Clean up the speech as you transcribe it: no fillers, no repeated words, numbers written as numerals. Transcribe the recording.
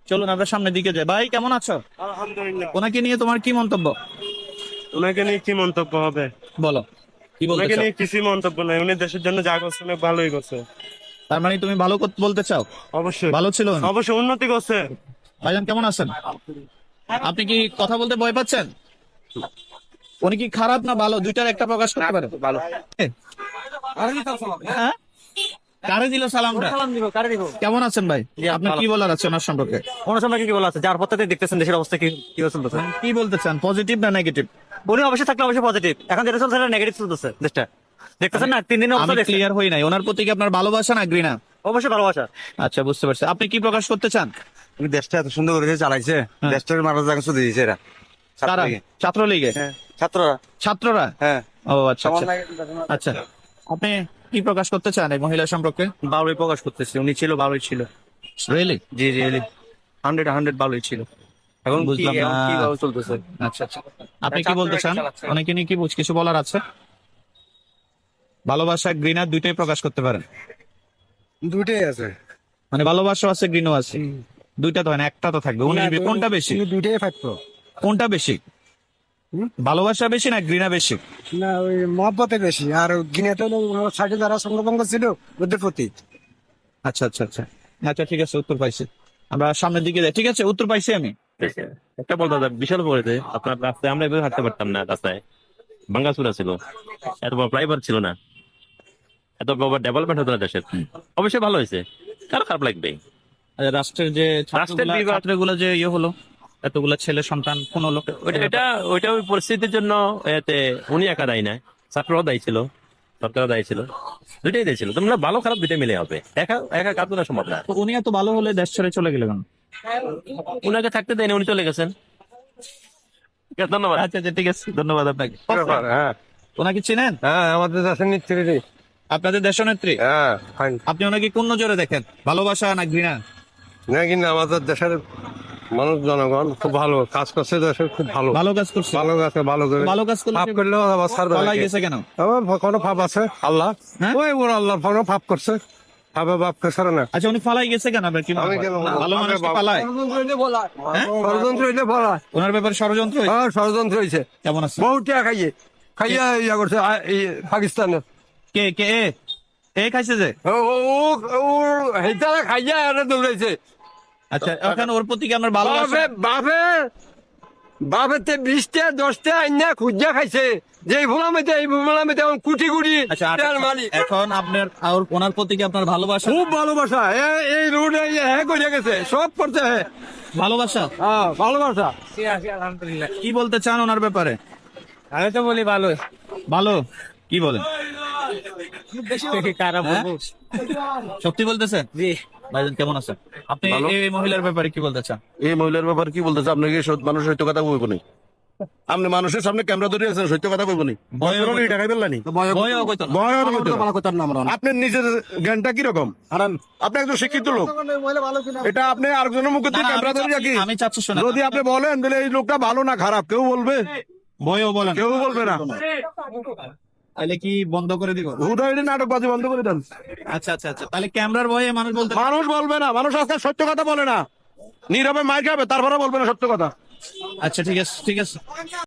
চলুন আমরা সামনের দিকে যাই। ভাই কেমন আছো? আলহামদুলিল্লাহ। ওনাকে নিয়ে তোমার কি মন্তব্য? ওনাকে নিয়ে কি মন্তব্য হবে? বলো, কি বলতে ওনাকে চাও? নিয়ে কিছু মন্তব্য নাই, উনি দেশের জন্য যা করছে অনেক ভালোই করছে। তার মানে তুমি ভালো বলতে চাও? অবশ্যই ভালো ছিল উনি? অবশ্যই উন্নতি করছে। ভাইজান কেমন আছেন? আপনি কি কথা বলতে ভয় পাচ্ছেন? উনি কি খারাপ না ভালো, দুইটার একটা প্রকাশ করতে পারে? ভালো। হ্যাঁ? কারে দিল সালামটা? কেমন আছেন ভাই? আপনার কি বলার আছে ওনার সম্পর্কে? ওনার সম্পর্কে কি বলা আছে? যার পথে দেখতেছেন দেশের অবস্থা কি কি চলতেছে। কি বলতে চান, পজিটিভ না নেগেটিভ? উনি অবশ্যই থাকলে অবশ্যই পজিটিভ, এখন যেটা চলছে নেগেটিভ চলতেছে দেশটা। দেখতেছেন না 3 দিনের আমি অবস্থা দেখছেন। ক্লিয়ার হই নাই, ওনার প্রতি কি আপনার ভালোবাসা না ঘৃণা? অবশ্যই ভালোবাসা। আচ্ছা, বুঝতে পারছি। আপনি কি প্রকাশ করতে চান? উনি দেশটা এত সুন্দর করে চালাইছে, হ্যাঁ। দেশটার মারা জায়গা শুধু দিয়েছে এরা কারা? ছাত্রলীগে? ছাত্ররা। ছাত্ররা? হ্যাঁ, ও আচ্ছা আচ্ছা আচ্ছা। আপনি কি প্রকাশ করতে চান এই মহিলা সম্পর্কে? ভালোই প্রকাশ করতেছে, উনি ছিল ভালোই ছিল। রিয়েলি? জি জি 100 ভালোই ছিল। এখন কি বুঝলাম না। এখন কিভাবে চলতেছে? আচ্ছা আচ্ছা। আপনি কি বলতে চান? অনেকে নিয়ে কি কিছু বলার আছে? ভালোবাসা ঘৃণা দুইটাই প্রকাশ করতে পারেন? দুইটাই আছে। মানে ভালোবাসা আছে ঘৃণা আছে, দুইটা তো হয় না, একটা তো থাকবে। উনি কোনটা বেশি? দুইটাই ফাইতো কোনটা বেশি? ভালোবাসা বেশি না ঘৃণা বেশি? না, ওই মহব্বতে বেশি, আর গিনেতে সাইডে যারা সঙ্গভঙ্গ ছিল ওদের প্রতি। আচ্ছা আচ্ছা আচ্ছা আচ্ছা, ঠিক আছে, উত্তর পাইছি। আমরা সামনের দিকে যাই। ঠিক আছে, উত্তর পাইছি আমি। একটা বলতে হবে, বিশাল পড়েছে আপনার রাস্তায়, আমরা এভাবে হাঁটতে পারতাম না। রাস্তায় ভাঙ্গাচুরা ছিল, এত বড় ফ্লাইওভার ছিল না, এত বড় ডেভেলপমেন্ট হতো না দেশের। অবশ্যই ভালো হয়েছে, কারো খারাপ লাগবে? আর রাষ্ট্রের যে রাষ্ট্রের বিভাগ- ছাত্রগুলো যে ইয়ে হলো, এতগুলা ছেলে সন্তান কোন লোক, ওইটা ওই পরিস্থিতির জন্য এতে উনি একা দায়ী না, ছাত্ররাও দায়ী ছিল, সরকারও দায়ী ছিল, দুইটাই দায়ী ছিল। তোমরা ভালো খারাপ দুইটাই মিলে হবে, একা একা কাজ করা সম্ভব না। তো উনি এত ভালো হলে দেশ ছেড়ে চলে গেলেন কেন? উনাকে থাকতে দেয়নি, উনি চলে গেছেন। ঠিক আছে, ধন্যবাদ। আচ্ছা আচ্ছা, ঠিক আছে, ধন্যবাদ আপনাকে। হ্যাঁ ওনাকে চিনেন? হ্যাঁ, আমাদের দেশের নেত্রী। আপনাদের দেশনেত্রী? হ্যাঁ, ফাইন। আপনি ওনাকে কোন নজরে দেখেন, ভালোবাসা না ঘৃণা? না, কিন্তু আমাদের দেশের মানুষ জনগণ খুব ভালো কাজ করছে, দেশের খুব ভালো ভালো কাজ করছে? ভালো কাজ, ভালো করে ভালো কাজ করলে পাপ করলেও আবার ছাড়বে পালাই নাকি? গেছে কেন? আমার কোনো পাপ আছে আল্লাহ? হ্যাঁ? ওই ওর আল্লাহর কোনো পাপ করছে, পাপে বাপকে ছাড়ে না। আচ্ছা, উনি ফালাই গেছে কেন? আপনার কি মনে আমি হয়? কেন ভালো মানুষ পালায়? হ্যাঁ? ষড়যন্ত্র হইলে বলা। ওনার ব্যাপারে ষড়যন্ত্র হয়েছে? হ্যাঁ, ষড়যন্ত্র হয়েছে। কেমন আছে? বহু টাকা খাইয়ে খাইয়া ইয়া করছে এই পাকিস্তানে। কে কে এ খাইছে যে? হেতারা খাইয়া এনে দৌড়াইছে। আচ্ছা, এখন ওর প্রতি কি আমার ভালোবাসা? বাপে বাপে বাপেতে 20টা 10টা আইনা খুঁজা খাইছে, যে ভোলামেতে এই ভোলামেতে কোটি কোটি আচ্ছা, টাকার মালিক। এখন আপনার আর ওনার প্রতি কি আপনার ভালোবাসা? খুব ভালোবাসা, এই রোড হ্যাঁ করে গেছে, সব করছে হ্যাঁ। ভালোবাসা? হ্যাঁ, ভালোবাসা। আলহামদুলিল্লাহ, কি বলতে চান ওনার ব্যাপারে? আমি তো বলি ভালো। ভালো? কি বলেন? খারাপ হ্যাঁ? বলবো? সত্যি বলতেছেন? জি। ভাইজান কেমন আছেন? আপনি ভালো। এই মহিলার ব্যাপারে কি বলতে চান? এই মহিলার ব্যাপারে কি বলতেছে? আপনাকে মানুষ সত্য কথা বলবো নি? আপনি মানুষের সামনে ক্যামেরা ধরে আছেন, সত্য কথা বলবো নি? টাকা পেলানি ভয়ও কইতো না। আপনার নিজের জ্ঞানটা কিরকম? আপনি একজন শিক্ষিত লোক, এটা আপনি আরেকজনের মুখে থেকে না, ক্যামেরা ধরে রাখি? আমি চাচ্ছি শোনা, যদি আপনি বলেন তাহলে এই লোকটা ভালো না খারাপ, কেউ বলবে? ভয়ও বলেন, কেউ বলবে না। তাহলে কি বন্ধ করে দিব? হুদাহরিণী নাটকবাজি বন্ধ করে দেন। আচ্ছা আচ্ছা আচ্ছা, তাহলে ক্যামেরার ভয়ে মানুষ বলতে, মানুষ বলবে না, মানুষ আজকাল সত্য কথা বলে না, নীরবে মার খাবে, তারপরে বলবে না সত্য কথা। আচ্ছা ঠিক আছে ঠিক আছে।